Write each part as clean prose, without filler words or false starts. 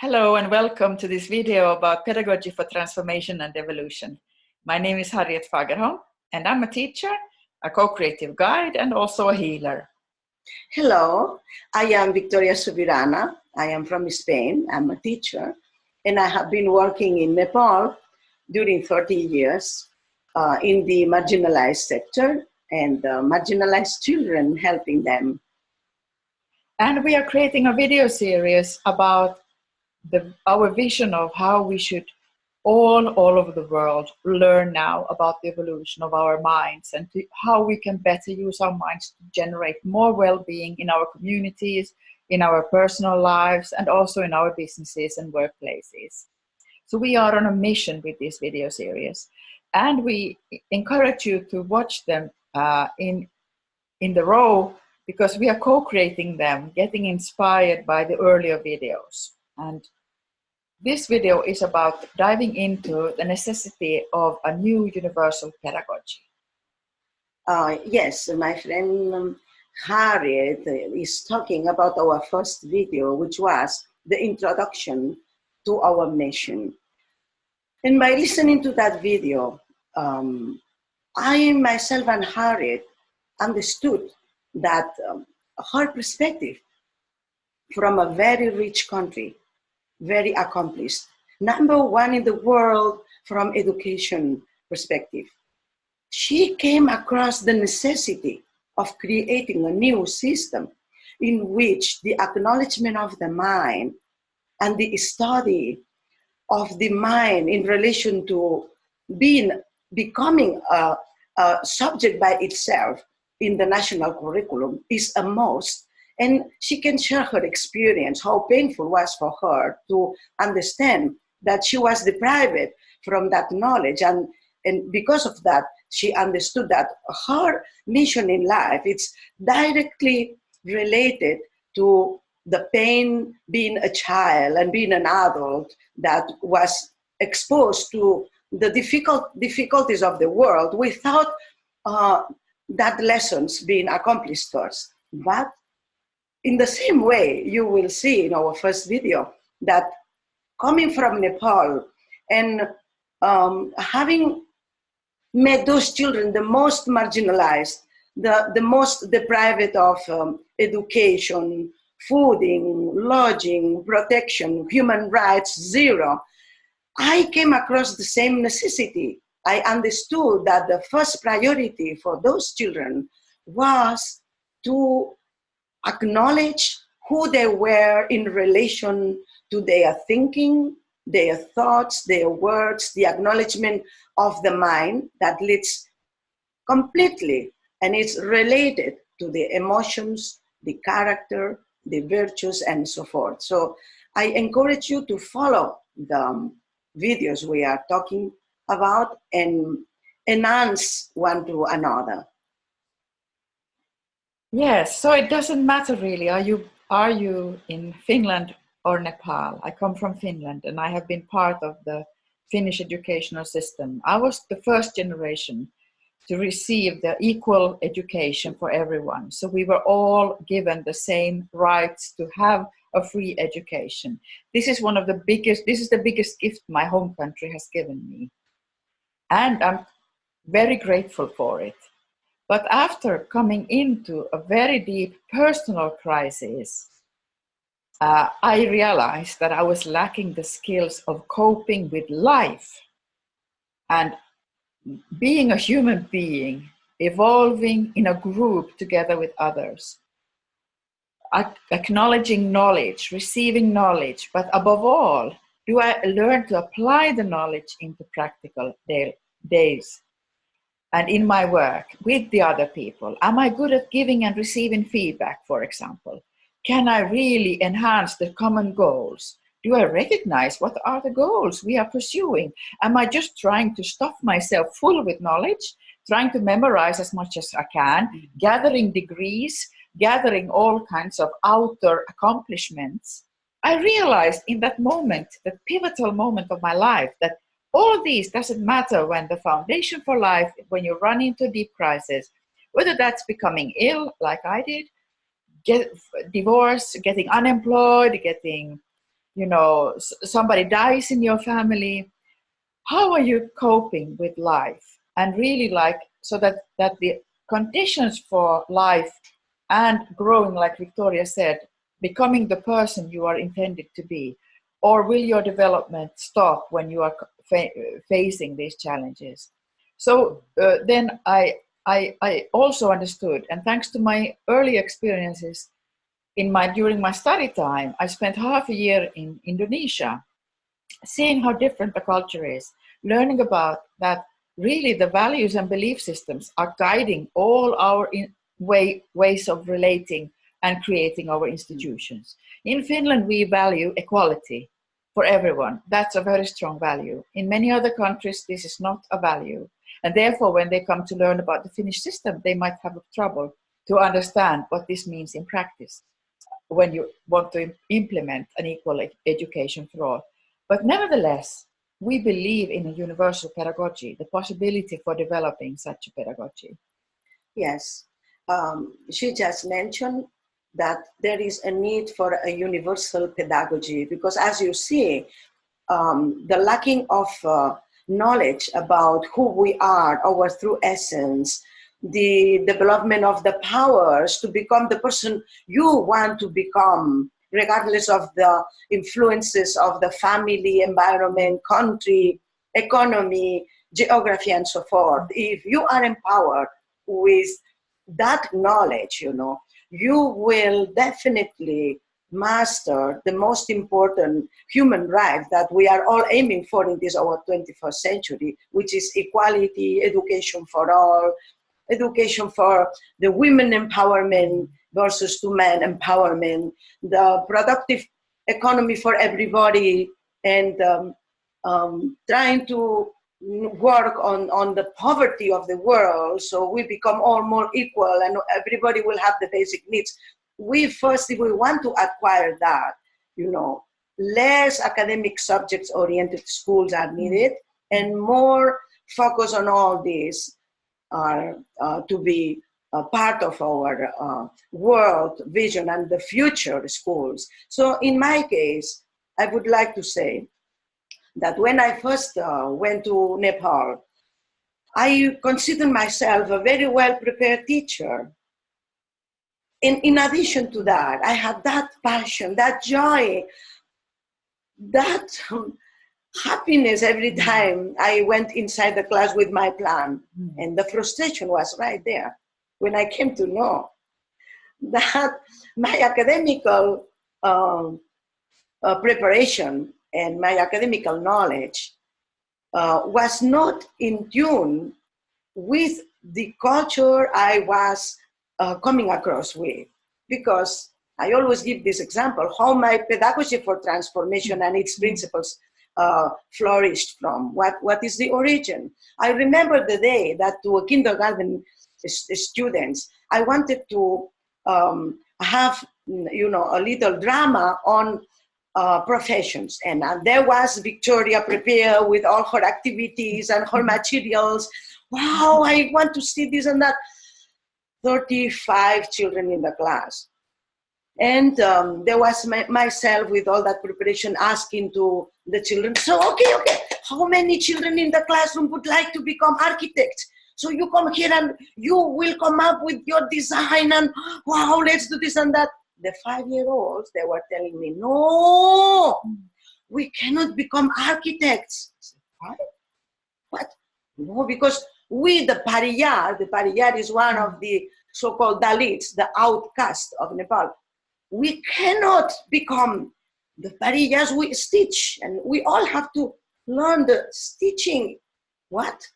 Hello and welcome to this video about pedagogy for transformation and evolution. My name is Harriet Fagerholm and I'm a teacher, a co-creative guide and also a healer. Hello, I am Victoria Subirana. I am from Spain. I'm a teacher and I have been working in Nepal during 30 years in the marginalized sector and marginalized children, helping them. And we are creating a video series about our vision of how we should all over the world learn now about the evolution of our minds and how we can better use our minds to generate more well-being in our communities, in our personal lives, and also in our businesses and workplaces. So we are on a mission with this video series, and we encourage you to watch them in the row because we are co-creating them, getting inspired by the earlier videos. And this video is about diving into the necessity of a new universal pedagogy. Yes, my friend Harriet is talking about our first video, which was the introduction to our mission. And by listening to that video, I myself and Harriet understood that her perspective from a very rich country, very accomplished, #1 in the world from education perspective. She came across the necessity of creating a new system in which the acknowledgement of the mind and the study of the mind in relation to becoming a subject by itself in the national curriculum is a must. And she can share her experience, how painful it was for her to understand that she was deprived from that knowledge. And because of that, she understood that her mission in life is directly related to the pain being a child and being an adult that was exposed to the difficulties of the world without that lessons being accomplished first. But in the same way, you will see in our first video that coming from Nepal and having met those children, the most marginalized, the most deprived of education, fooding, lodging, protection, human rights, zero, I came across the same necessity. I understood that the first priority for those children was to acknowledge who they were in relation to their thinking, their thoughts, their words, the acknowledgement of the mind that leads completely, and it's related to the emotions, the character, the virtues, and so forth. So I encourage you to follow the videos we are talking about and enhance one to another. Yes, so it doesn't matter really. Are you in Finland or Nepal? I come from Finland and I have been part of the Finnish educational system. I was the first generation to receive the equal education for everyone. So we were all given the same rights to have a free education. This is the biggest gift my home country has given me. And I'm very grateful for it. But after coming into a very deep personal crisis, I realized that I was lacking the skills of coping with life and being a human being, evolving in a group together with others, acknowledging knowledge, receiving knowledge, but above all, do I learn to apply the knowledge into practical days? And in my work with the other people, am I good at giving and receiving feedback, for example? Can I really enhance the common goals? Do I recognize what are the goals we are pursuing? Am I just trying to stuff myself full with knowledge, trying to memorize as much as I can, gathering degrees, gathering all kinds of outer accomplishments? I realized in that moment, that pivotal moment of my life, that all of these doesn't matter when the foundation for life, when you run into a deep crisis, whether that's becoming ill, like I did, get divorced, getting unemployed, getting somebody dies in your family, how are you coping with life? And really, like, so that the conditions for life and growing, like Victoria said, becoming the person you are intended to be, or will your development stop when you are facing these challenges? So then I also understood, and thanks to my early experiences during my study time, I spent half a year in Indonesia, seeing how different the culture is, learning about that really the values and belief systems are guiding all our ways of relating and creating our institutions. In Finland, we value equality for everyone. That's a very strong value. In many other countries, this is not a value. And therefore, when they come to learn about the Finnish system, they might have trouble to understand what this means in practice when you want to implement an equal education for all. But nevertheless, we believe in a universal pedagogy, the possibility for developing such a pedagogy. Yes, she just mentioned that there is a need for a universal pedagogy because, as you see, the lacking of knowledge about who we are, our true essence, the development of the powers to become the person you want to become, regardless of the influences of the family, environment, country, economy, geography, and so forth. If you are empowered with that knowledge, you will definitely master the most important human right that we are all aiming for in this our 21st century, which is equality, education for all, education for the women empowerment versus to men empowerment, the productive economy for everybody, and trying to work on the poverty of the world so we become all more equal and everybody will have the basic needs. If we want to acquire that, less academic subjects oriented schools are needed and more focus on all these are to be a part of our world vision and the future schools. So in my case, I would like to say that when I first went to Nepal, I consider myself a very well-prepared teacher. In addition to that, I had that passion, that joy, that happiness every time I went inside the class with my plan. And the frustration was right there when I came to know that my academical preparation and my academical knowledge was not in tune with the culture I was coming across with. Because I always give this example, how my pedagogy for transformation and its principles flourished from. What is the origin? I remember the day that to a kindergarten students, I wanted to have, a little drama on professions. And there was Victoria prepared with all her activities and her materials. Wow, I want to see this and that. 35 children in the class. And there was myself with all that preparation asking to the children, so okay, how many children in the classroom would like to become architects? So you come here and you will come up with your design and wow, let's do this and that. The 5-year-olds, they were telling me, no, we cannot become architects. I said, what? No, because we, the Pariyar is one of the so-called Dalits, the outcast of Nepal. We cannot become the Pariyas. We stitch, and we all have to learn the stitching. What?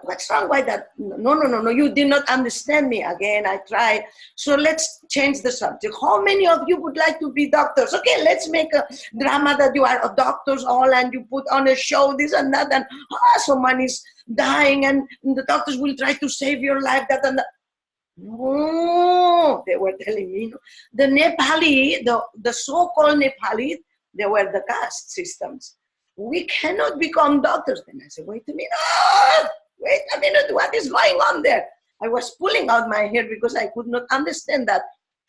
What's wrong with that? No, you did not understand me. Again, I try. So let's change the subject. How many of you would like to be doctors? Okay, let's make a drama that you are doctors all and you put on a show, this and that, and someone is dying and the doctors will try to save your life, that and that. No, they were telling me, the Nepali, the so-called Nepali, they were the caste systems. We cannot become doctors. Then I said, wait a minute, what is going on there? I was pulling out my hair because I could not understand that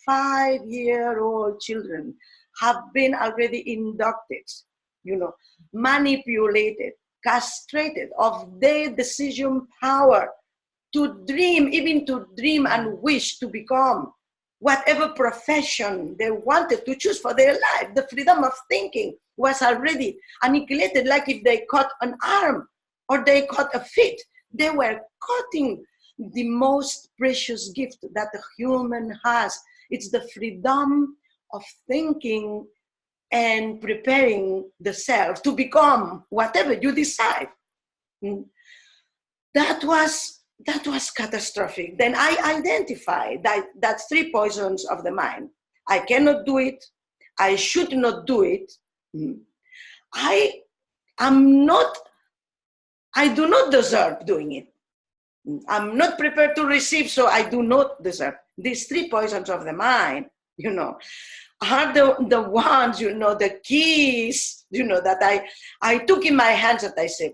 5-year-old children have been already inducted, manipulated, castrated of their decision power to dream, even to dream and wish to become whatever profession they wanted to choose for their life. The freedom of thinking was already annihilated, like if they cut an arm or they cut a foot, they were cutting the most precious gift that a human has. It's the freedom of thinking and preparing the self to become whatever you decide. That was catastrophic. Then I identified that three poisons of the mind. I cannot do it. I should not do it. I do not deserve doing it. I'm not prepared to receive, so I do not deserve. These three poisons of the mind, are the ones, the keys, that I took in my hands and I said,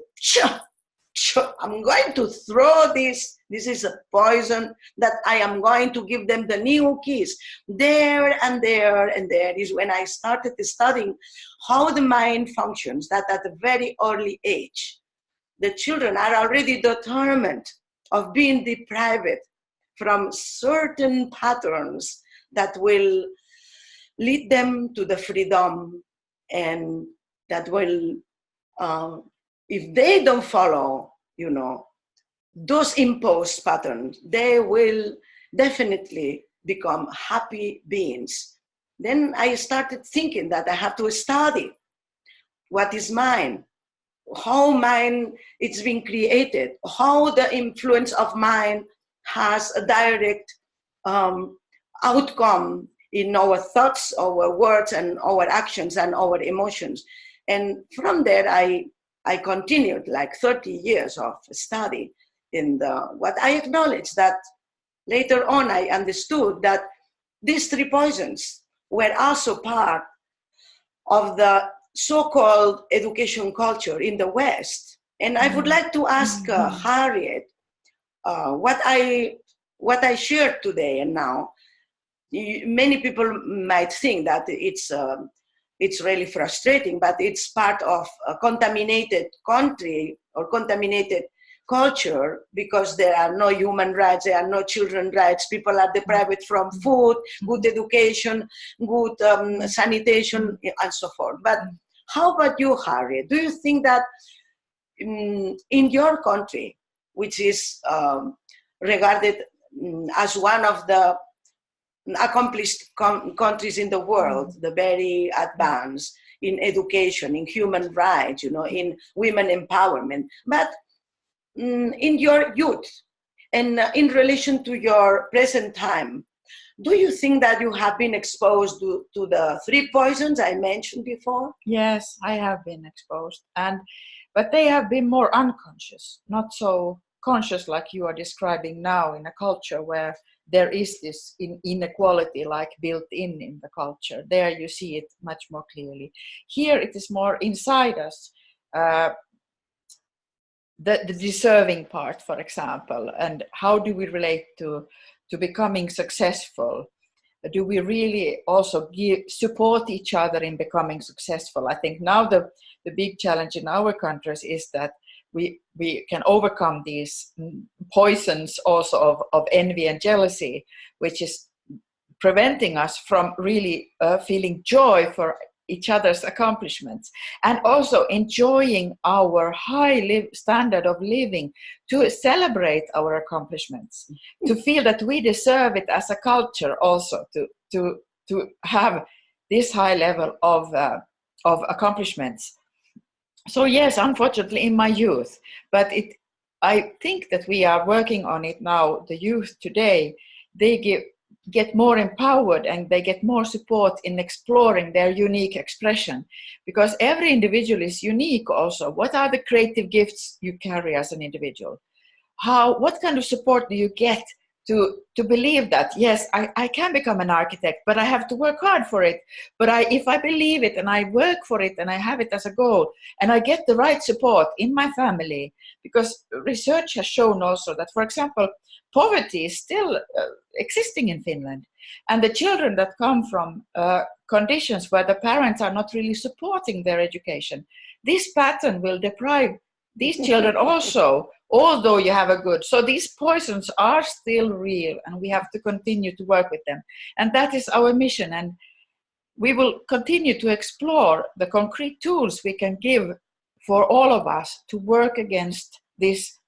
I'm going to throw this. This is a poison that I am going to give them the new keys. There and there and there is when I started studying how the mind functions, that at a very early age, the children are already determined of being deprived from certain patterns that will lead them to the freedom, and that will, if they don't follow, those imposed patterns, they will definitely become happy beings. Then I started thinking that I have to study what is mine, how mind it's been created, how the influence of mind has a direct outcome in our thoughts, our words, and our actions and our emotions. And from there, I continued like 30 years of study in what I acknowledged that later on I understood that these three poisons were also part of the so-called education culture in the West. And I would like to ask Harriet, what I shared today and now, many people might think that it's really frustrating, but it's part of a contaminated country or contaminated culture, because there are no human rights, there are no children's rights, people are deprived from food, good education, good sanitation, and so forth. But how about you, Harriet? Do you think that in your country, which is regarded as one of the accomplished countries in the world, the very advanced in education, in human rights, in women empowerment, but in your youth and in relation to your present time, do you think that you have been exposed to the three poisons I mentioned before? Yes, I have been exposed, but they have been more unconscious, not so conscious like you are describing now, in a culture where there is this inequality like built in the culture. There you see it much more clearly. Here it is more inside us. The deserving part, for example, and how do we relate to becoming successful? Do we really also support each other in becoming successful? I think now the big challenge in our countries is that we can overcome these poisons also of envy and jealousy, which is preventing us from really feeling joy for each other's accomplishments, and also enjoying our high standard of living, to celebrate our accomplishments, to feel that we deserve it as a culture also to have this high level of accomplishments. So yes, unfortunately in my youth, but I think that we are working on it now. The youth today, they get more empowered and they get more support in exploring their unique expression, because every individual is unique also. What are the creative gifts you carry as an individual? What kind of support do you get to believe that, yes, I can become an architect, but I have to work hard for it. But if I believe it and I work for it and I have it as a goal and I get the right support in my family, because research has shown also that, for example, poverty is still existing in Finland. And the children that come from conditions where the parents are not really supporting their education, this pattern will deprive these children also, although you have a good. So these poisons are still real, and we have to continue to work with them. And that is our mission. And we will continue to explore the concrete tools we can give for all of us to work against these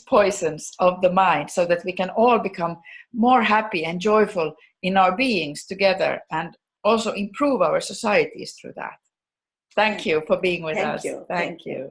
poisons of the mind, so that we can all become more happy and joyful in our beings together, and also improve our societies through that. Thank you for being with us. Thank you. Thank you.